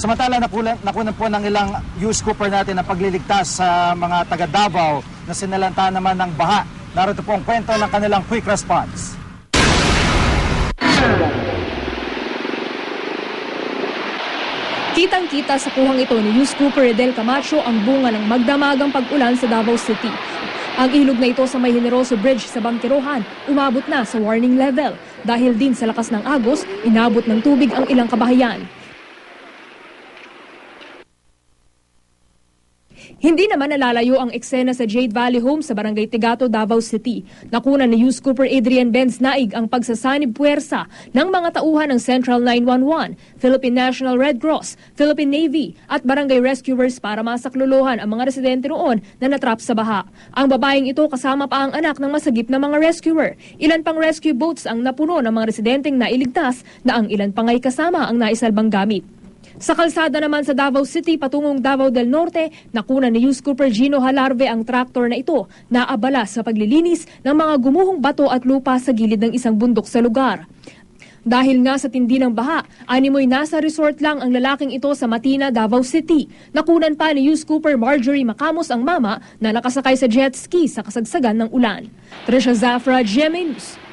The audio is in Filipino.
Samantala, nakunan po ng ilang news scooper natin ang pagliligtas sa mga taga Davao na sinalanta naman ng baha. Narito po ang kwento ng kanilang quick response. Kitang-kita sa kuhang ito ni News Scooper Redel Camacho ang bunga ng magdamagang pag-ulan sa Davao City. Ang ilog na ito sa May Generoso Bridge sa Bangkirohan umabot na sa warning level. Dahil din sa lakas ng agos, inabot ng tubig ang ilang kabahayan. Hindi naman nalalayo ang eksena sa Jade Valley Home sa Barangay Tigato, Davao City. Nakunan ni News Scooper Adrian Benz Naig ang pagsasanib puwersa ng mga tauhan ng Central 911, Philippine National Red Cross, Philippine Navy at Barangay Rescuers para masakluluhan ang mga residente noon na natrap sa baha. Ang babaeng ito kasama pa ang anak ng masagip na mga rescuer. Ilan pang rescue boats ang napuno ng mga residenteng nailigtas na ang ilan pang ay kasama ang naisalbang gamit. Sa kalsada naman sa Davao City patungong Davao del Norte, nakunan ni News Scooper Gino Halarve ang traktor na ito na abala sa paglilinis ng mga gumuhong bato at lupa sa gilid ng isang bundok sa lugar. Dahil nga sa tindi ng baha, animoy nasa resort lang ang lalaking ito sa Matina, Davao City. Nakunan pa ni News Scooper Marjorie Macamos ang mama na nakasakay sa jet ski sa kasagsagan ng ulan. Trisha Zafra, GMA News.